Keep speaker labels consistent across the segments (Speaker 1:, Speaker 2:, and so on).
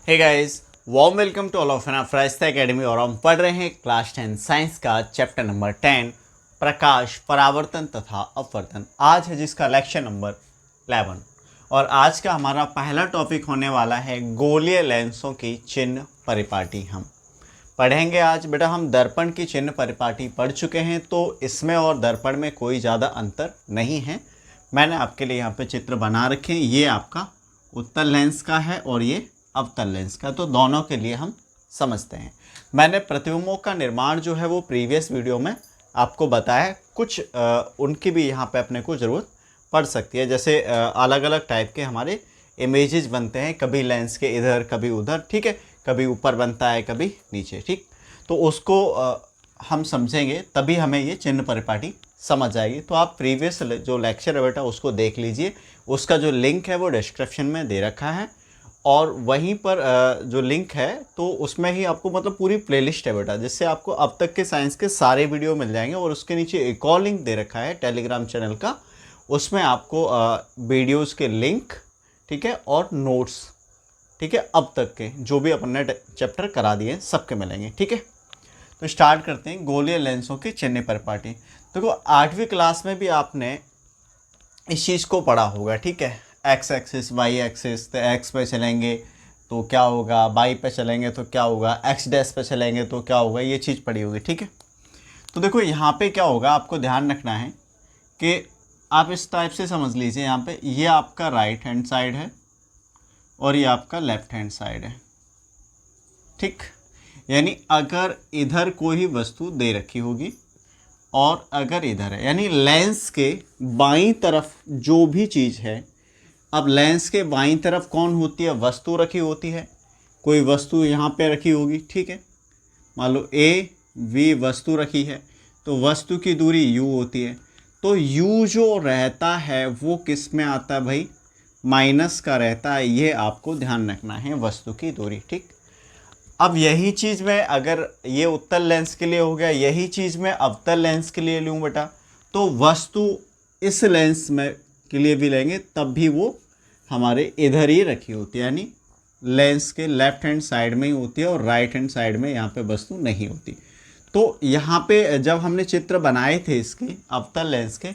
Speaker 1: Hey guys, warm welcome to all of Faraista academy. और हम पढ़ रहे हैं क्लास 10 साइंस का चैप्टर नंबर 10 प्रकाश, परावर्तन तथा अपवर्तन। आज है जिसका लेक्चर नंबर 11 और आज का हमारा पहला टॉपिक होने वाला है गोलीय लेंसों की चिन्ह परिपाटी। हम पढ़ेंगे आज। बेटा हम दर्पण की चिन्ह परिपाटी पढ़ चुके हैं, तो इसमें और दर्पण में कोई ज़्यादा अंतर नहीं है। मैंने आपके लिए यहाँ पे चित्र बना रखे हैं। ये आपका उत्तल लेंस का है और ये अवतल लेंस का, तो दोनों के लिए हम समझते हैं। मैंने प्रतिबिंबों का निर्माण जो है वो प्रीवियस वीडियो में आपको बताया। कुछ उनकी भी यहाँ पे अपने को ज़रूरत पड़ सकती है। जैसे अलग अलग टाइप के हमारे इमेजेस बनते हैं, कभी लेंस के इधर कभी उधर, ठीक है, कभी ऊपर बनता है कभी नीचे, ठीक। तो उसको हम समझेंगे तभी हमें ये चिन्ह परिपाटी समझ आएगी। तो आप प्रीवियस जो लेक्चर है बेटा उसको देख लीजिए। उसका जो लिंक है वो डिस्क्रिप्शन में दे रखा है और वहीं पर जो लिंक है तो उसमें ही आपको मतलब पूरी प्लेलिस्ट है बेटा, जिससे आपको अब तक के साइंस के सारे वीडियो मिल जाएंगे। और उसके नीचे एक और लिंक दे रखा है टेलीग्राम चैनल का, उसमें आपको वीडियोस के लिंक, ठीक है, और नोट्स, ठीक है, अब तक के जो भी अपन ने चैप्टर करा दिए सबके मिलेंगे, ठीक है। तो स्टार्ट करते हैं गोलीय लेंसों की चिन्ह परिपाटी। देखो 8वीं क्लास में भी आपने इस चीज़ को पढ़ा होगा, ठीक है। एक्स एक्सिस वाई एक्सिस, तो एक्स पे चलेंगे तो क्या होगा, वाई पे चलेंगे तो क्या होगा, एक्स डैश पे चलेंगे तो क्या होगा, ये चीज़ पढ़ी होगी, ठीक है। तो देखो यहाँ पे क्या होगा, आपको ध्यान रखना है कि आप इस टाइप से समझ लीजिए। यहाँ पे ये आपका राइट हैंड साइड है और ये आपका लेफ्ट हैंड साइड है, ठीक। यानी अगर इधर कोई वस्तु दे रखी होगी और अगर इधर है, यानी लेंस के बाईं तरफ जो भी चीज़ है, अब लेंस के बाईं तरफ कौन होती है, वस्तु रखी होती है। कोई वस्तु यहाँ पे रखी होगी, ठीक है, मान लो ए वी वस्तु रखी है, तो वस्तु की दूरी u होती है। तो u जो रहता है वो किस में आता है भाई, माइनस का रहता है। ये आपको ध्यान रखना है, वस्तु की दूरी, ठीक। अब यही चीज़ मैं अगर ये उत्तल लेंस के लिए हो गया, यही चीज़ मैं अवतल लेंस के लिए लूँ बेटा, तो वस्तु इस लेंस में के लिए भी लेंगे तब भी वो हमारे इधर ही रखी होती है, यानी लेंस के लेफ्ट हैंड साइड में ही होती है और राइट हैंड साइड में यहाँ पे वस्तु नहीं होती। तो यहाँ पे जब हमने चित्र बनाए थे इसके अवतल लेंस के,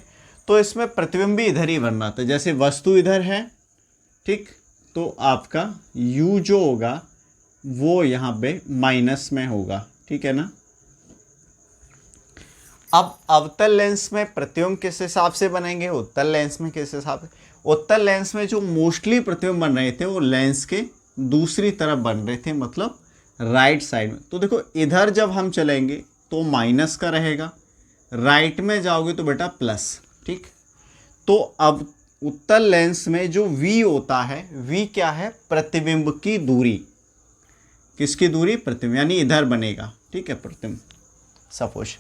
Speaker 1: तो इसमें प्रतिबिंब भी इधर ही बन रहा था। जैसे वस्तु इधर है, ठीक, तो आपका u जो होगा वो यहाँ पे माइनस में होगा, ठीक है ना। अब अवतल लेंस में प्रतिबिंब किस हिसाब से बनेंगे, उत्तल लेंस में किस हिसाब से। उत्तल लेंस में जो मोस्टली प्रतिबिंब बन रहे थे वो लेंस के दूसरी तरफ बन रहे थे, मतलब राइट साइड में। तो देखो इधर जब हम चलेंगे तो माइनस का रहेगा, राइट में जाओगे तो बेटा प्लस, ठीक। तो अब उत्तल लेंस में जो v होता है, v क्या है, प्रतिबिंब की दूरी। किसकी दूरी, प्रतिबिंब, यानी इधर बनेगा, ठीक है, प्रतिबिंब सपोज।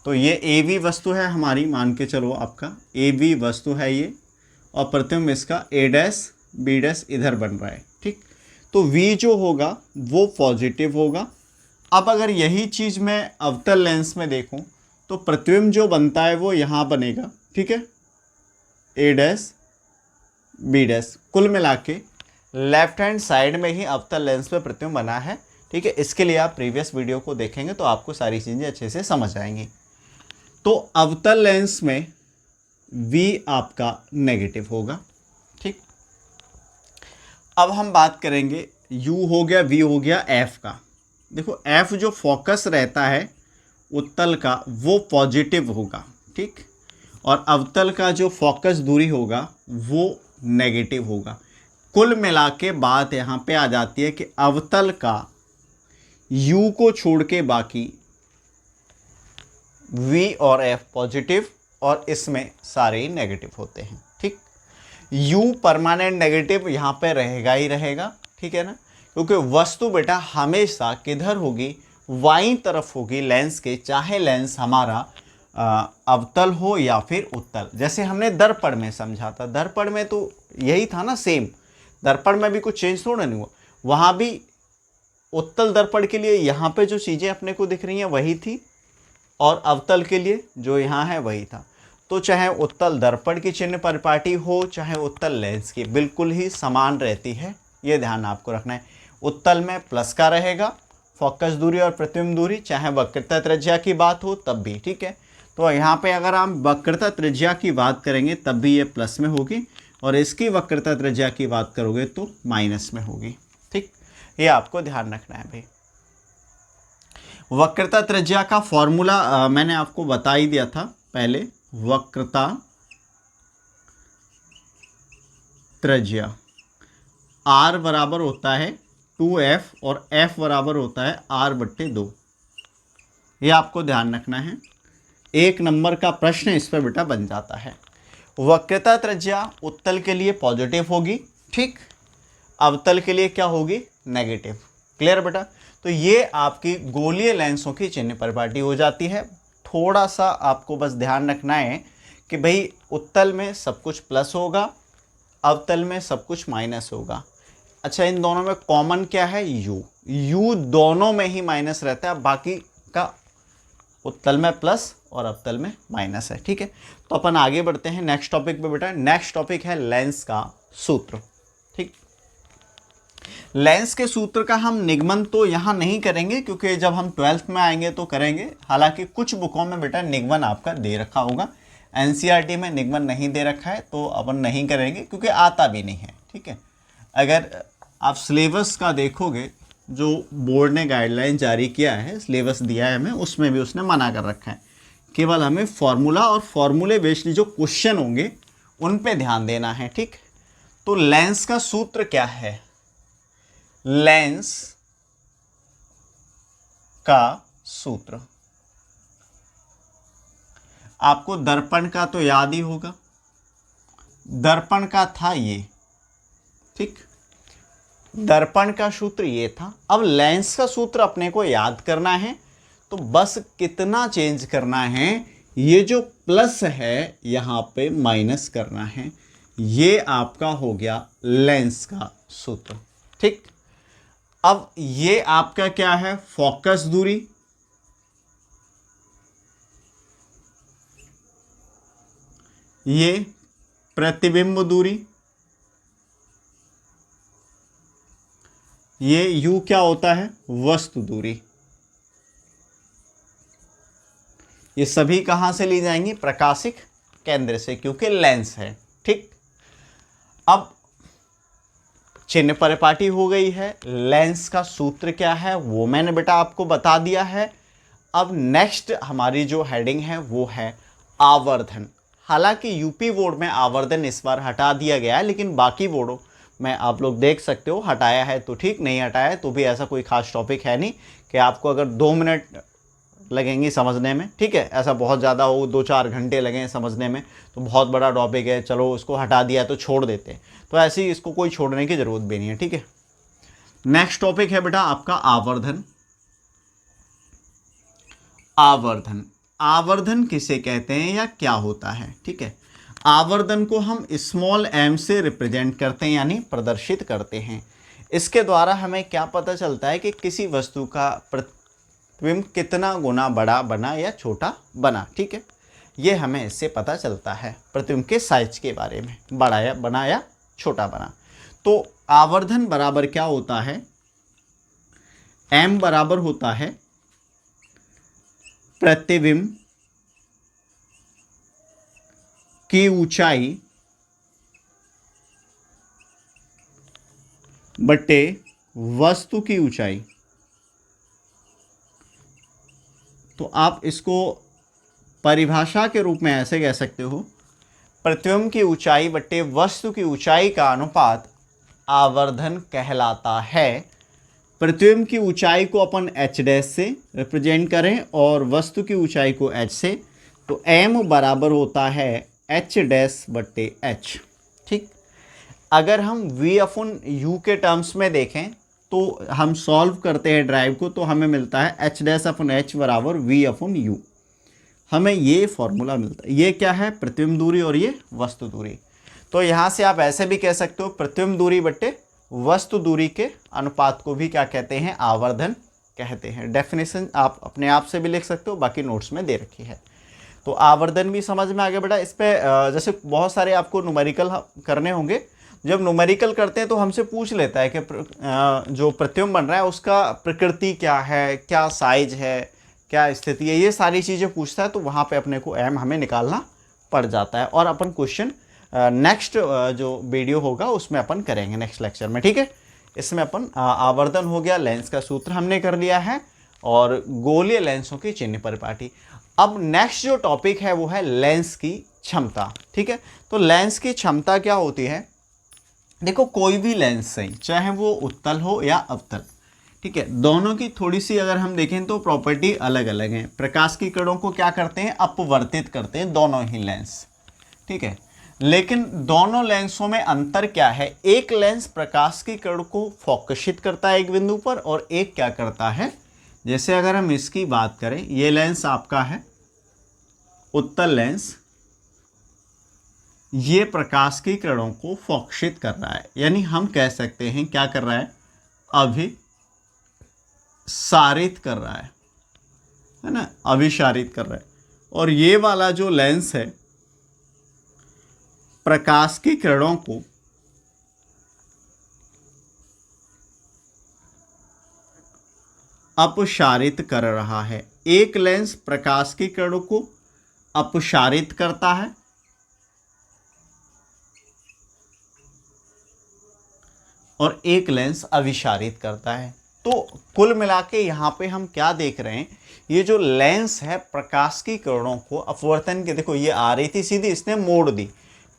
Speaker 1: तो ये ए वी वस्तु है हमारी, मान के चलो आपका ए वी वस्तु है ये, और प्रतिबिंब इसका ए डैश बी डैश इधर बन रहा है, ठीक। तो वी जो होगा वो पॉजिटिव होगा। अब अगर यही चीज़ मैं अवतल लेंस में देखूं तो प्रतिबिंब जो बनता है वो यहाँ बनेगा, ठीक है, ए डैश बी डैश। कुल मिला के लेफ्ट हैंड साइड में ही अवतल लेंस में प्रतिबिंब बना है, ठीक है। इसके लिए आप प्रीवियस वीडियो को देखेंगे तो आपको सारी चीज़ें अच्छे से समझ आएंगी। तो अवतल लेंस में v आपका नेगेटिव होगा, ठीक। अब हम बात करेंगे u हो गया, v हो गया, f का। देखो f जो फोकस रहता है उत्तल का वो पॉजिटिव होगा, ठीक, और अवतल का जो फोकस दूरी होगा वो नेगेटिव होगा। कुल मिला के बात यहाँ पे आ जाती है कि अवतल का u को छोड़ के बाकी v और f पॉजिटिव और इसमें सारे ही नेगेटिव होते हैं, ठीक। u परमानेंट नेगेटिव यहाँ पे रहेगा ही रहेगा, ठीक है ना, क्योंकि वस्तु बेटा हमेशा किधर होगी, बाईं तरफ होगी लेंस के, चाहे लेंस हमारा अवतल हो या फिर उत्तल। जैसे हमने दर्पण में समझा था, दर्पण में तो यही था ना, सेम। दर्पण में भी कुछ चेंज थोड़ा नहीं हुआ, वहाँ भी उत्तल दर्पण के लिए यहाँ पे जो चीज़ें अपने को दिख रही हैं वही थी और अवतल के लिए जो यहाँ है वही था। तो चाहे उत्तल दर्पण की चिन्ह परिपाटी हो चाहे उत्तल लेंस की, बिल्कुल ही समान रहती है, ये ध्यान आपको रखना है। उत्तल में प्लस का रहेगा, फोकस दूरी और प्रतिबिंब दूरी, चाहे वक्रता त्रिज्या की बात हो तब भी, ठीक है। तो यहाँ पे अगर हम वक्रता त्रिज्या की बात करेंगे तब भी ये प्लस में होगी, और इसकी वक्रता त्रिज्या की बात करोगे तो माइनस में होगी, ठीक। ये आपको ध्यान रखना है भाई। वक्रता त्रिज्या का फॉर्मूला मैंने आपको बता ही दिया था पहले। वक्रता त्रिज्या r बराबर होता है 2f और f बराबर होता है r/2। ये आपको ध्यान रखना है, 1 नंबर का प्रश्न इस पर बेटा बन जाता है। वक्रता त्रिज्या उत्तल के लिए पॉजिटिव होगी, ठीक, अवतल के लिए क्या होगी, नेगेटिव। क्लियर बेटा। तो ये आपकी गोलीय लेंसों की चिन्ह परिपाटी हो जाती है। थोड़ा सा आपको बस ध्यान रखना है कि भाई उत्तल में सब कुछ प्लस होगा, अवतल में सब कुछ माइनस होगा। अच्छा, इन दोनों में कॉमन क्या है, u दोनों में ही माइनस रहता है, बाकी का उत्तल में प्लस और अवतल में माइनस है, ठीक है। तो अपन आगे बढ़ते हैं नेक्स्ट टॉपिक पे बेटा। नेक्स्ट टॉपिक है लेंस का सूत्र, ठीक। लेंस के सूत्र का हम निगमन तो यहाँ नहीं करेंगे, क्योंकि जब हम 12th में आएंगे तो करेंगे। हालांकि कुछ बुकों में बेटा निगमन आपका दे रखा होगा, एनसीईआरटी में निगमन नहीं दे रखा है तो अपन नहीं करेंगे, क्योंकि आता भी नहीं है, ठीक है। अगर आप सिलेबस का देखोगे, जो बोर्ड ने गाइडलाइन जारी किया है, सिलेबस दिया है हमें, उसमें भी उसने मना कर रखा है। केवल हमें फॉर्मूला और फॉर्मूले बेस्ड जो क्वेश्चन होंगे उन पे ध्यान देना है, ठीक। तो लेंस का सूत्र क्या है, लेंस का सूत्र आपको दर्पण का तो याद ही होगा, दर्पण का था ये, ठीक। दर्पण का सूत्र ये था। अब लेंस का सूत्र अपने को याद करना है, तो बस कितना चेंज करना है, ये जो प्लस है यहाँ पे माइनस करना है। ये आपका हो गया लेंस का सूत्र, ठीक। अब ये आपका क्या है, फोकस दूरी, ये प्रतिबिंब दूरी, ये u क्या होता है, वस्तु दूरी। ये सभी कहां से ली जाएंगी, प्रकाशिक केंद्र से, क्योंकि लेंस है, ठीक। अब चिन्ह परिपाटी हो गई है, लेंस का सूत्र क्या है वो मैंने बेटा आपको बता दिया है। अब नेक्स्ट हमारी जो हेडिंग है वो है आवर्धन। हालांकि यूपी बोर्ड में आवर्धन इस बार हटा दिया गया है, लेकिन बाकी बोर्डों में आप लोग देख सकते हो हटाया है तो ठीक, नहीं हटाया है तो भी ऐसा कोई खास टॉपिक है नहीं कि आपको अगर 2 मिनट लगेंगी समझने में, ठीक है। ऐसा बहुत ज़्यादा हो 2-4 घंटे लगें समझने में तो बहुत बड़ा टॉपिक है, चलो उसको हटा दिया है तो छोड़ देते हैं, तो ऐसे ही इसको कोई छोड़ने की ज़रूरत भी नहीं है, ठीक है। नेक्स्ट टॉपिक है बेटा आपका आवर्धन। आवर्धन, आवर्धन किसे कहते हैं या क्या होता है, ठीक है। आवर्धन को हम स्मॉल m से रिप्रेजेंट करते हैं, यानी प्रदर्शित करते हैं। इसके द्वारा हमें क्या पता चलता है कि किसी वस्तु का प्रतिबिंब कितना गुना बड़ा बना या छोटा बना, ठीक है। ये हमें इससे पता चलता है प्रतिबिंब के साइज के बारे में, बड़ा या बना या छोटा बना। तो आवर्धन बराबर क्या होता है, m बराबर होता है प्रतिबिंब की ऊंचाई बटे वस्तु की ऊंचाई। तो आप इसको परिभाषा के रूप में ऐसे कह सकते हो, प्रतिबिंब की ऊंचाई बटे वस्तु की ऊंचाई का अनुपात आवर्धन कहलाता है। प्रतिबिंब की ऊंचाई को अपन h डैश से रिप्रेजेंट करें और वस्तु की ऊंचाई को h से, तो m बराबर होता है h डैश बटे h, ठीक। अगर हम v/u के टर्म्स में देखें तो हम सॉल्व करते हैं ड्राइव को, तो हमें मिलता है h डैश अपन h बराबर v/u। हमें ये फॉर्मूला मिलता है। ये क्या है, प्रतिबिंब दूरी और ये वस्तु दूरी। तो यहाँ से आप ऐसे भी कह सकते हो प्रतिबिंब दूरी बटे वस्तु दूरी के अनुपात को भी क्या कहते हैं, आवर्धन कहते हैं। डेफिनेशन आप अपने आप से भी लिख सकते हो, बाकी नोट्स में दे रखी है। तो आवर्धन भी समझ में आ गया बेटा। इस पे जैसे बहुत सारे आपको न्यूमेरिकल करने होंगे जब न्यूमेरिकल करते हैं तो हमसे पूछ लेता है कि जो प्रतिबिंब बन रहा है उसका प्रकृति क्या है, क्या साइज है, क्या स्थिति है, ये सारी चीज़ें पूछता है। तो वहाँ पे अपने को एम हमें निकालना पड़ जाता है और अपन क्वेश्चन नेक्स्ट जो वीडियो होगा उसमें अपन करेंगे नेक्स्ट लेक्चर में, ठीक है। इसमें अपन आवर्धन हो गया, लेंस का सूत्र हमने कर लिया है और गोलीय लेंसों की चिन्ह परिपाटी। अब नेक्स्ट जो टॉपिक है वो है लेंस की क्षमता, ठीक है। तो लेंस की क्षमता क्या होती है, देखो कोई भी लेंस सही, चाहे वो उत्तल हो या अवतल, ठीक है, दोनों की थोड़ी सी अगर हम देखें तो प्रॉपर्टी अलग अलग है। प्रकाश की किरणों को क्या करते हैं, अपवर्तित करते हैं दोनों ही लेंस, ठीक है। लेकिन दोनों लेंसों में अंतर क्या है, एक लेंस प्रकाश की किरण को फोकसित करता है एक बिंदु पर और एक क्या करता है, जैसे अगर हम इसकी बात करें, ये लेंस आपका है उत्तल लेंस, ये प्रकाश की किरणों को फोकसित कर रहा है, यानी हम कह सकते हैं क्या कर रहा है, अभिसारित कर रहा है ना, अभिसारित कर रहा है। और ये वाला जो लेंस है प्रकाश की किरणों को अपसारित कर रहा है। एक लेंस प्रकाश की किरणों को अपसारित करता है और एक लेंस अभिसारित करता है। तो कुल मिला के यहाँ पे हम क्या देख रहे हैं, ये जो लेंस है प्रकाश की किरणों को अपवर्तन के, देखो ये आ रही थी सीधी, इसने मोड़ दी,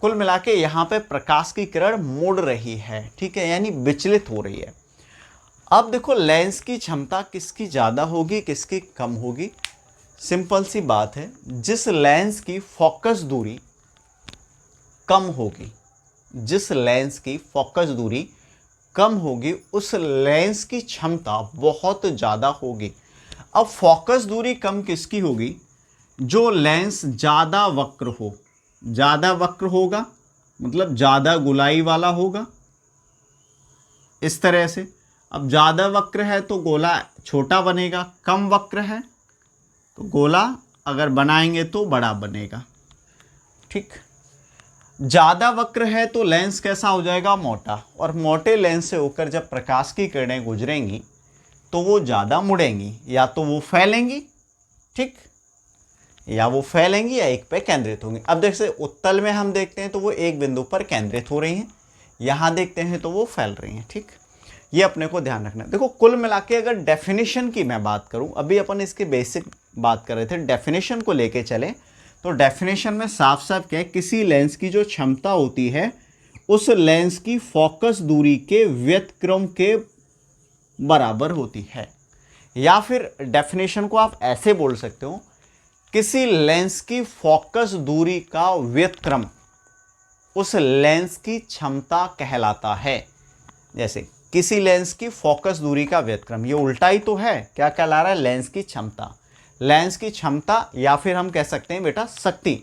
Speaker 1: कुल मिला के यहाँ पे प्रकाश की किरण मोड़ रही है, ठीक है, यानी विचलित हो रही है। अब देखो लेंस की क्षमता किसकी ज़्यादा होगी, किसकी कम होगी, सिंपल सी बात है, जिस लेंस की फोकस दूरी कम होगी, जिस लेंस की फोकस दूरी कम होगी उस लेंस की क्षमता बहुत ज़्यादा होगी। अब फोकस दूरी कम किसकी होगी, जो लेंस ज़्यादा वक्र हो, ज़्यादा वक्र होगा मतलब ज़्यादा गोलाई वाला होगा इस तरह से। अब ज़्यादा वक्र है तो गोला छोटा बनेगा, कम वक्र है तो गोला अगर बनाएंगे तो बड़ा बनेगा, ठीक। ज़्यादा वक्र है तो लेंस कैसा हो जाएगा, मोटा, और मोटे लेंस से होकर जब प्रकाश की किरणें गुजरेंगी तो वो ज़्यादा मुड़ेंगी, या तो वो फैलेंगी, ठीक, या वो फैलेंगी या एक पे केंद्रित होंगी। अब जैसे उत्तल में हम देखते हैं तो वो एक बिंदु पर केंद्रित हो रही हैं, यहाँ देखते हैं तो वो फैल रही हैं, ठीक। ये अपने को ध्यान रखना है। देखो कुल मिला के अगर डेफिनेशन की मैं बात करूं, अभी अपन इसके बेसिक बात कर रहे थे, डेफिनेशन को लेके चले तो डेफिनेशन में साफ साफ क्या है, किसी लेंस की जो क्षमता होती है उस लेंस की फोकस दूरी के व्यतिक्रम के बराबर होती है। या फिर डेफिनेशन को आप ऐसे बोल सकते हो, किसी लेंस की फोकस दूरी का व्यतिक्रम उस लेंस की क्षमता कहलाता है। जैसे किसी लेंस की फोकस दूरी का व्यतिक्रम, ये उल्टा ही तो है, क्या कहला रहा है, लेंस की क्षमता। लेंस की क्षमता या फिर हम कह सकते हैं बेटा शक्ति,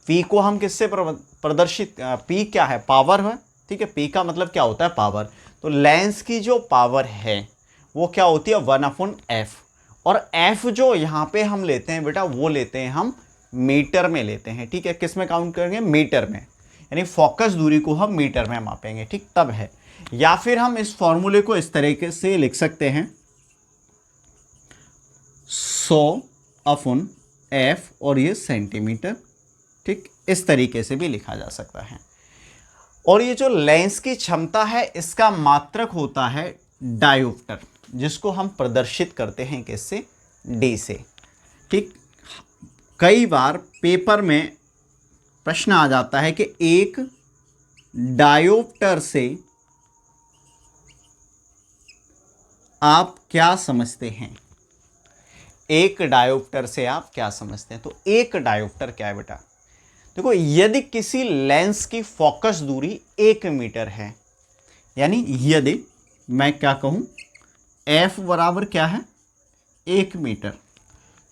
Speaker 1: पी को हम किससे प्रदर्शित, पी क्या है, पावर है, ठीक है, पी का मतलब क्या होता है, पावर। तो लेंस की जो पावर है वो क्या होती है, 1/f, और f जो यहाँ पे हम लेते हैं बेटा वो लेते हैं हम मीटर में लेते हैं, ठीक है। किस में काउंट करेंगे, मीटर में, यानी फोकस दूरी को हम मीटर में मापेंगे, ठीक, तब है। या फिर हम इस फॉर्मूले को इस तरीके से लिख सकते हैं, 100/f और ये सेंटीमीटर, ठीक, इस तरीके से भी लिखा जा सकता है। और ये जो लेंस की क्षमता है इसका मात्रक होता है डायोप्टर, जिसको हम प्रदर्शित करते हैं किससे, डी से, ठीक। कई बार पेपर में प्रश्न आ जाता है कि एक डायोप्टर से आप क्या समझते हैं, एक डायोप्टर से आप क्या समझते हैं। तो एक डायोप्टर क्या है बेटा, देखो यदि किसी लेंस की फोकस दूरी 1 मीटर है, यानी यदि मैं क्या कहूं, f बराबर क्या है, 1 मीटर,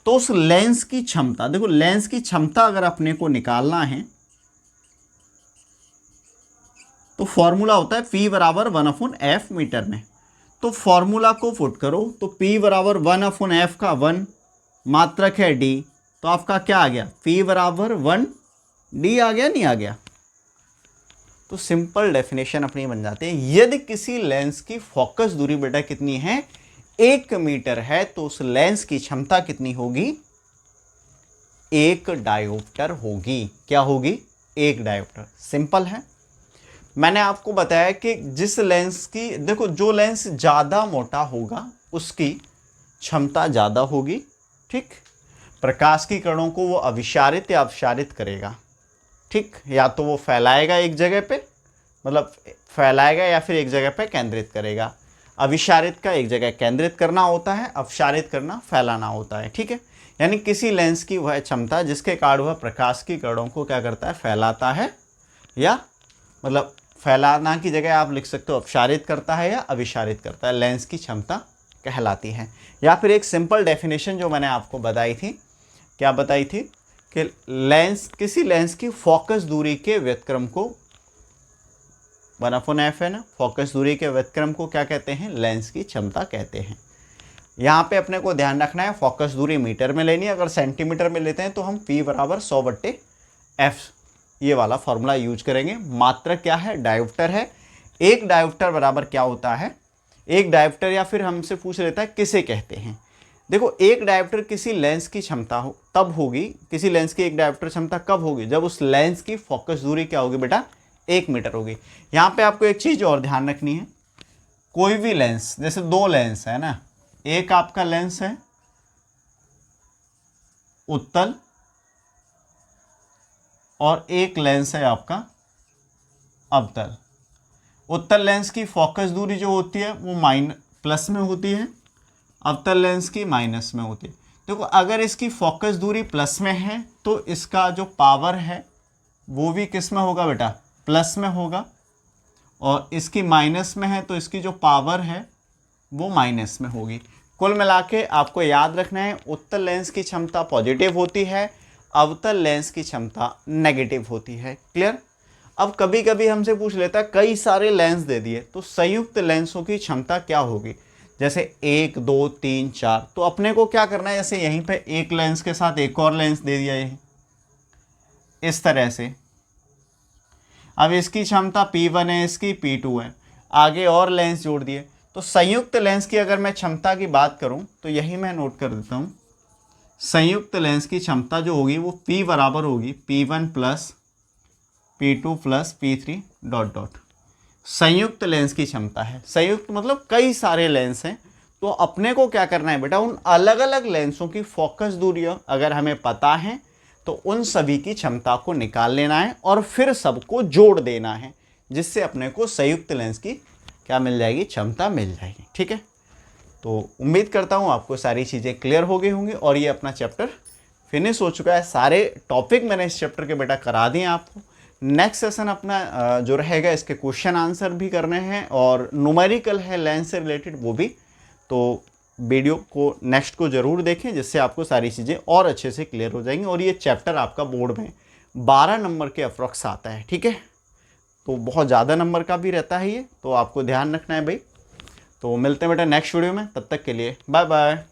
Speaker 1: तो उस लेंस की क्षमता, देखो लेंस की क्षमता अगर अपने को निकालना है तो फॉर्मूला होता है P बराबर 1/f मीटर में। तो फॉर्मूला को पुट करो तो P बराबर 1/f का 1, मात्रक है D, तो आपका क्या आ गया, P बराबर 1 D आ गया, नहीं आ गया। तो तो सिंपल डेफिनेशन अपनी बन जाती है, यदि किसी लेंस की फोकस दूरी बेटा कितनी है 1 मीटर है तो उस लेंस की क्षमता कितनी होगी 1 डायोप्टर होगी। क्या होगी 1 डायोप्टर। सिंपल है। मैंने आपको बताया कि जिस लेंस की देखो जो लेंस ज़्यादा मोटा होगा उसकी क्षमता ज़्यादा होगी। ठीक, प्रकाश की किरणों को वो अभिसारित या अपसारित करेगा। ठीक, या तो वो फैलाएगा एक जगह पे, मतलब फैलाएगा, या फिर एक जगह पे केंद्रित करेगा। अभिसारित का एक जगह केंद्रित करना होता है, अपसारित करना फैलाना होता है। ठीक है, यानी किसी लेंस की वह क्षमता जिसके कारण वह प्रकाश की किरणों को क्या करता है फैलाता है, या मतलब फैलाना की जगह आप लिख सकते हो अपसारित करता है या अभिसारित करता है, लेंस की क्षमता कहलाती है। या फिर एक सिंपल डेफिनेशन जो मैंने आपको बताई थी, क्या बताई थी कि लेंस किसी लेंस की फोकस दूरी के व्युत्क्रम को 1/f है ना, फोकस दूरी के व्युत्क्रम को क्या कहते हैं लेंस की क्षमता कहते हैं। यहाँ पे अपने को ध्यान रखना है फोकस दूरी मीटर में लेनी है, अगर सेंटीमीटर में लेते हैं तो हम P बराबर 100/f ये वाला फॉर्मूला यूज करेंगे। मात्रक क्या है डायोप्टर है। 1 डायोप्टर बराबर क्या होता है, 1 डायोप्टर, या फिर हमसे पूछ लेता है किसे कहते हैं। देखो 1 डायोप्टर किसी लेंस की क्षमता हो तब होगी, किसी लेंस की 1 डायोप्टर क्षमता कब होगी जब उस लेंस की फोकस दूरी क्या होगी बेटा 1 मीटर होगी। यहाँ पे आपको एक चीज़ और ध्यान रखनी है, कोई भी लेंस, जैसे 2 लेंस है ना, एक आपका लेंस है उत्तल और एक लेंस है आपका अवतल। उत्तल लेंस की फोकस दूरी जो होती है वो प्लस में होती है, अवतल लेंस की माइनस में होती है। देखो अगर इसकी फोकस दूरी प्लस में है तो इसका जो पावर है वो भी किस में होगा बेटा प्लस में होगा, और इसकी माइनस में है तो इसकी जो पावर है वो माइनस में होगी। कुल मिला के आपको याद रखना है उत्तल लेंस की क्षमता पॉजिटिव होती है, अवतल लेंस की क्षमता नेगेटिव होती है। क्लियर। अब कभी कभी हमसे पूछ लेता है कई सारे लेंस दे दिए तो संयुक्त लेंसों की क्षमता क्या होगी, जैसे 1 2 3 4, तो अपने को क्या करना है, जैसे यहीं पे एक लेंस के साथ एक और लेंस दे दिया यही इस तरह से। अब इसकी क्षमता P1 है, इसकी P2 है, आगे और लेंस जोड़ दिए, तो संयुक्त लेंस की अगर मैं क्षमता की बात करूं तो यही मैं नोट कर देता हूं, संयुक्त लेंस की क्षमता जो होगी वो P बराबर होगी P1 plus P2 plus P3 dot dot. संयुक्त लेंस की क्षमता है, संयुक्त मतलब कई सारे लेंस हैं, तो अपने को क्या करना है बेटा उन अलग अलग लेंसों की फोकस दूरियां अगर हमें पता है तो उन सभी की क्षमता को निकाल लेना है और फिर सबको जोड़ देना है, जिससे अपने को संयुक्त लेंस की क्या मिल जाएगी क्षमता मिल जाएगी। ठीक है, तो उम्मीद करता हूँ आपको सारी चीज़ें क्लियर हो गई होंगी और ये अपना चैप्टर फिनिश हो चुका है। सारे टॉपिक मैंने इस चैप्टर के बेटा करा दिए आपको। नेक्स्ट सेशन अपना जो रहेगा इसके क्वेश्चन आंसर भी करने हैं और न्यूमेरिकल है लेंस से रिलेटेड वो भी, तो वीडियो को नेक्स्ट को ज़रूर देखें जिससे आपको सारी चीज़ें और अच्छे से क्लियर हो जाएंगी। और ये चैप्टर आपका बोर्ड में 12 नंबर के अप्रॉक्स आता है। ठीक है, तो बहुत ज़्यादा नंबर का भी रहता है ये, तो आपको ध्यान रखना है भाई। तो मिलते हैं बेटा नेक्स्ट वीडियो में, तब तक के लिए बाय बाय।